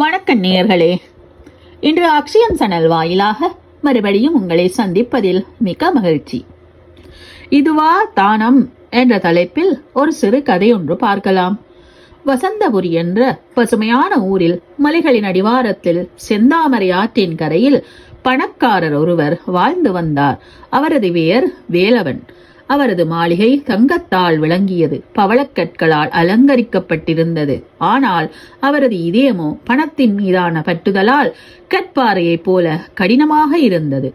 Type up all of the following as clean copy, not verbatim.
வணக்கம் நேயர்களே, இன்று அக்ஷயம் சேனல் வாயிலாக மறுபடியும் உங்களை சந்திப்பதில் மிக மகிழ்ச்சி. இதுவா தானம் என்ற தலைப்பில் ஒரு சிறு கதை ஒன்று பார்க்கலாம். வசந்தபுரி என்ற பசுமையான ஊரில் மலைகளின் அடிவாரத்தில் செந்தாமரை ஆற்றின் கரையில் பணக்காரர் ஒருவர் வாழ்ந்து வந்தார். அவரது பெயர் வேலவன். அவரது மாளிகை தங்கத்தால் விளங்கியது, பவளக்கற்களால் அலங்கரிக்கப்பட்டிருந்தது. ஆனால் அவரது இதயமோ பணத்தின் மீதான பற்றுதலால் கற்பாறையைப் போல கடினமாக இருந்தது.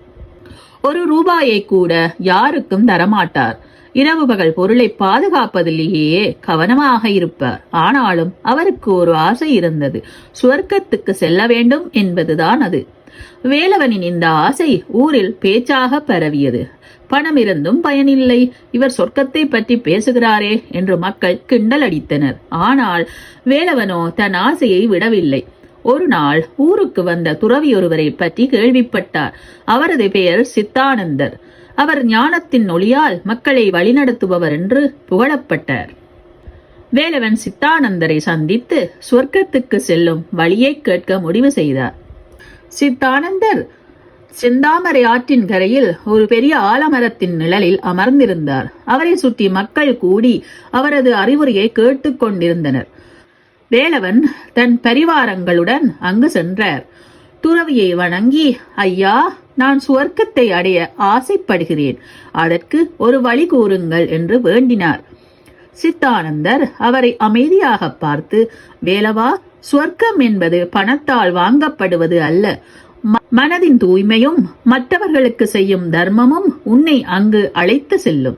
ஒரு ரூபாயை கூட யாருக்கும் தரமாட்டார். இரவு பகல் பொருளை பாதுகாப்பதிலேயே கவனமாக இருப்பார். ஆனாலும் அவருக்கு ஒரு ஆசை இருந்தது, சுவர்க்கத்துக்கு செல்ல வேண்டும் என்பதுதான் அது. வேலவனின் இந்த ஆசை ஊரில் பேச்சாக பரவியது. பணம் இருந்தும் பயனில்லை, இவர் சொர்க்கத்தை பற்றி பேசுகிறாரே என்று மக்கள் கிண்டல் அடித்தனர். ஆனால் வேலவனோ தன் ஆசையை விடவில்லை. ஒரு நாள் ஊருக்கு வந்த துறவியொருவரை பற்றி கேள்விப்பட்டார். அவரது பெயர் சித்தானந்தர். அவர் ஞானத்தின் ஒளியால் மக்களை வழிநடத்துபவர் என்று புகழப்பட்டார். வேலவன் சித்தானந்தரை சந்தித்து சொர்க்கத்துக்கு செல்லும் வழியை கேட்க முடிவு செய்தார். சித்தானந்தர் செந்தாமரை ஆற்றின் கரையில் ஒரு பெரிய ஆலமரத்தின் நிழலில் அமர்ந்திருந்தார். அவரை சுற்றி மக்கள் கூடி அவரது அறிவுரையை கேட்டுக் கொண்டிருந்தனர். வேலவன் தன் பரிவாரங்களுடன் அங்கு சென்றார். துறவியை வணங்கி, ஐயா, நான் சுவர்க்கத்தை அடைய ஆசைப்படுகிறேன், அதற்கு ஒரு வழி கூறுங்கள் என்று வேண்டினார். சித்தானந்தர் அவரை அமைதியாக பார்த்து, வேலவா, சுவர்க்கம் என்பது பணத்தால் வாங்கப்படுவது அல்ல. மனதின் தூய்மையும் மற்றவர்களுக்கு செய்யும் தர்மமும் உன்னை அங்கு அழைத்து செல்லும்.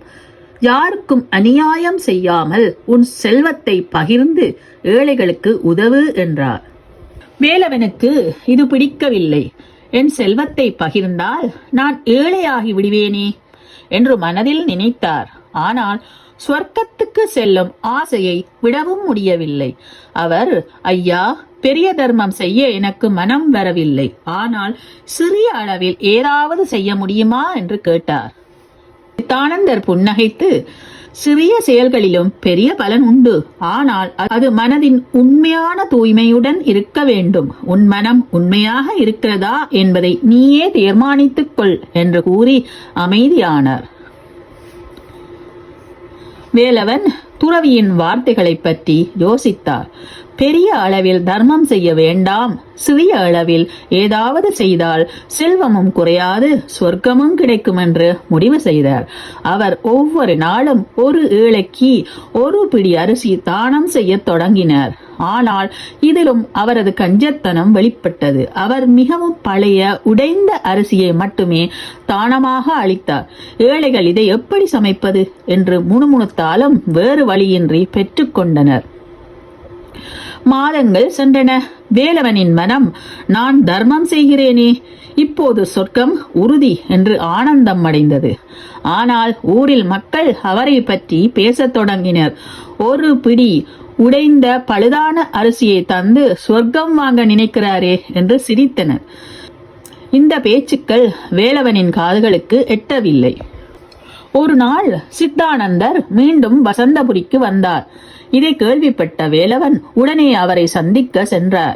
யாருக்கும் அநியாயம் செய்யாமல் உன் செல்வத்தை பகிர்ந்து ஏழைகளுக்கு உதவு என்றார். வேலவனுக்கு இது பிடிக்கவில்லை. என் செல்வத்தை பகிர்ந்தால் நான் ஏழையாகி விடுவேனே என்று மனதில் நினைத்தார். ஆனால் ஸ்வர்க்கத்துக்கு செல்லும் ஆசையை விடவும் முடியவில்லை. அவர், ஐயா, பெரிய தர்மம் செய்ய எனக்கு மனம் வரவில்லை, ஆனால் சிறிய அளவில் ஏதாவது செய்ய முடியுமா என்று கேட்டார். சித்தானந்தர் புன்னகைத்து, சிறிய செயல்களிலும் பெரிய பலன் உண்டு, ஆனால் அது மனதின் உண்மையான தூய்மையுடன் இருக்க வேண்டும். உன் மனம் உண்மையாக இருக்கிறதா என்பதை நீயே தீர்மானித்துக் கொள் என்று கூறி அமைதியானார். வேலவன் துறவியின் வார்த்தைகளை பற்றி யோசித்தார். பெரிய அளவில் தர்மம் செய்ய வேண்டாம், சிறிய அளவில் ஏதாவது செய்தால் செல்வமும் குறையாது, சொர்க்கமும் கிடைக்கும் என்று முடிவு செய்தார். அவர் ஒவ்வொரு நாளும் ஒரு ஏழைக்கு ஒரு பிடி அரிசி தானம் செய்ய தொடங்கினார். ஆனால் இதிலும் அவரது கஞ்சத்தனம் வெளிப்பட்டது. அவர் மிகவும் பழைய உடைந்த அரிசியை மட்டுமே தானமாக அளித்தார். ஏழைகள் இதை எப்படி சமைப்பது என்று முணுமுணுத்தாலும் வேறு வழியின்றி பெற்றுக்கொண்டனர். மாதங்கள் சென்றன. வேலவனின் மனம், நான் தர்மம் செய்கிறேனே, இப்போது சொர்க்கம் உறுதி என்று ஆனந்தம் அடைந்தது. ஆனால் ஊரில் மக்கள் அவரை பற்றி பேசத் தொடங்கினர். ஒரு பிடி உடைந்த பழுதான அரிசியை தந்து சொர்க்கம் வாங்க நினைக்கிறாரே என்று சிரித்தனர். இந்த பேச்சுக்கள் வேலவனின் காதுகளுக்கு எட்டவில்லை. ஒரு நாள் சித்தானந்தர் மீண்டும் வசந்தபுரிக்கு வந்தார். இதை கேள்விப்பட்ட வேலவன் உடனே அவரை சந்திக்க சென்றார்.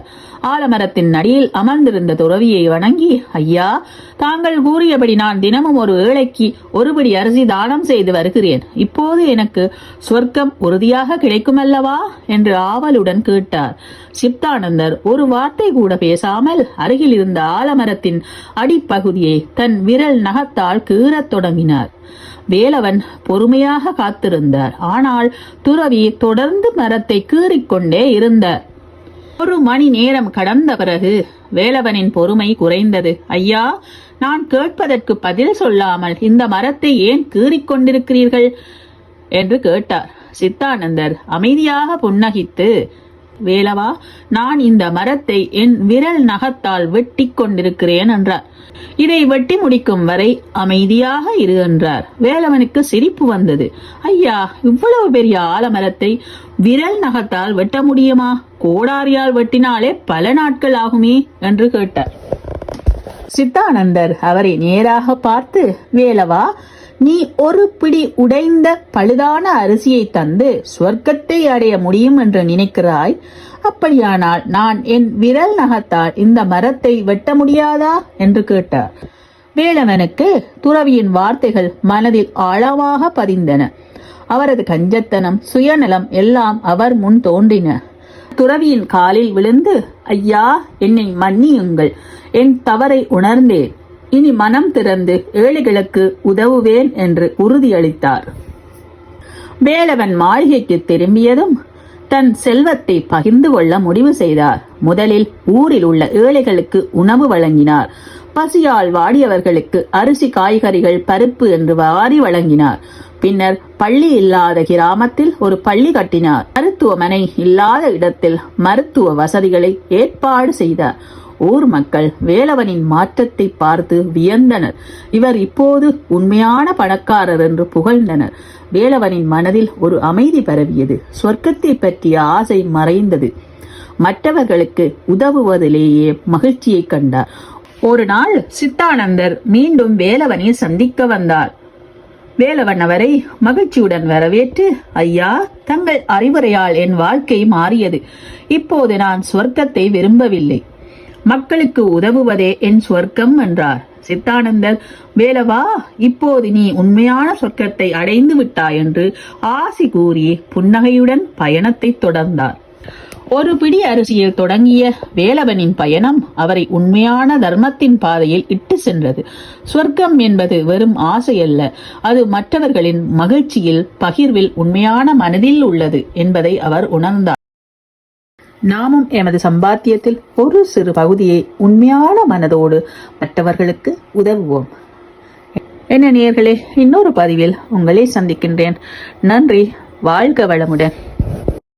ஆலமரத்தின் அடியில் அமர்ந்திருந்த துறவியை வணங்கி, ஐயா, தாங்கள் கூறியபடி நான் தினமும் ஒரு ஏழைக்கு ஒருபடி அரிசி தானம் செய்து வருகிறேன். இப்போது எனக்கு சொர்க்கம் உறுதியாக கிடைக்குமல்லவா என்று ஆவலுடன் கேட்டார். சித்தானந்தர் ஒரு வார்த்தை கூட பேசாமல் அருகில் இருந்த ஆலமரத்தின் அடிப்பகுதியை தன் விரல் நகத்தால் கீறத் தொடங்கினார். வேலவன் பொறுமையாக காத்திருந்தார். ஆனால் துறவி தொடர்ந்து மரத்தை கீறிக்கொண்டே இருந்தார். ஒரு மணி நேரம் கடந்த பிறகு வேலவனின் பொறுமை குறைந்தது. ஐயா, நான் கேட்பதற்கு பதில் சொல்லாமல் இந்த மரத்தை ஏன் கீறிக்கொண்டிருக்கிறீர்கள் என்று கேட்டார். சித்தானந்தர் அமைதியாக புன்னகித்து, வேலவா, நான் இந்த மரத்தை என் விரல் நகத்தால் வெட்டி கொண்டிருக்கிறேன் என்றார். இதை வெட்டி முடிக்கும் வரை அமைதியாக இரு என்றார். வேலவனுக்கு சிரிப்பு வந்தது. ஐயா, இவ்வளவு பெரிய ஆலமரத்தை விரல் நகத்தால் வெட்ட முடியுமா? கோடாரியால் வெட்டினாலே பல நாட்கள் ஆகுமே என்று கேட்டார். சித்தானந்தர் அவரை நேராக பார்த்து, வேலவா, நீ ஒரு பிடி உடைந்த பழுதான அரிசியை தந்து சொர்க்கத்தை அடைய முடியும் என்று நினைக்கிறாய். அப்படியானால் நான் என் விரல் நகத்தால் இந்த மரத்தை வெட்ட முடியாதா என்று கேட்டார். வேலவனுக்கு துறவியின் வார்த்தைகள் மனதில் ஆழமாக பதிந்தன. அவரது கஞ்சத்தனம், சுயநலம் எல்லாம் அவர் முன் தோன்றின. துறவியின் காலில் விழுந்து, ஐயா, என்னை மன்னியுங்கள், என் தவறை உணர்ந்தேன், இனி மனம் திறந்து ஏழைகளுக்கு உதவுவேன் என்று உறுதியளித்தார். வேலவன் மாளிகைக்கு திரும்பியதும் தன் செல்வத்தை பகிர்ந்து கொள்ள முடிவு செய்தார். முதலில் ஊரில் உள்ள ஏழைகளுக்கு உணவு வழங்கினார். பசியால் வாடியவர்களுக்கு அரிசி, காய்கறிகள், பருப்பு என்று வாரி வழங்கினார். பின்னர் பள்ளி இல்லாத கிராமத்தில் ஒரு பள்ளி கட்டினார். மருத்துவமனை இல்லாத இடத்தில் மருத்துவ வசதிகளை ஏற்பாடு செய்தார். ஊர் மக்கள் வேலவனின் மாற்றத்தை பார்த்து வியந்தனர். இவர் இப்போது உண்மையான பணக்காரர் என்று புகழ்ந்தனர். வேலவனின் மனதில் ஒரு அமைதி பரவியது. சொர்க்கத்தை பற்றிய ஆசை மறைந்தது. மற்றவர்களுக்கு உதவுவதிலேயே மகிழ்ச்சியை கண்டார். ஒரு நாள் சித்தானந்தர் மீண்டும் வேலவனை சந்திக்க வந்தார். வேலவன் அவரை மகிழ்ச்சியுடன் வரவேற்று, ஐயா, தங்கள் அறிவுரையால் என் வாழ்க்கை மாறியது. இப்போது நான் சொர்க்கத்தை விரும்பவில்லை, மக்களுக்கு உதவுவதே என் சொர்க்கம் என்றார். சித்தானந்தர், வேலவா, இப்போது நீ உண்மையான சொர்க்கத்தை அடைந்து விட்டாய் என்று ஆசி கூறி புன்னகையுடன் பயணத்தை தொடர்ந்தார். ஒரு பிடி அரிசியில் தொடங்கிய வேலவனின் பயணம் அவரை உண்மையான தர்மத்தின் பாதையில் இட்டு சென்றது. சொர்க்கம் என்பது வெறும் ஆசை அல்ல, அது மற்றவர்களின் மகிழ்ச்சியில், பகிர்வில் உண்மையான மனதில் உள்ளது என்பதை அவர் உணர்ந்தார். நாமும் எமது சம்பாத்தியத்தில் ஒரு சிறு பகுதியை உண்மையான மனதோடு மற்றவர்களுக்கு உதவுவோம். என்ன நேயர்களே, இன்னொரு பதிவில் உங்களை சந்திக்கின்றேன். நன்றி. வாழ்க வளமுடன்.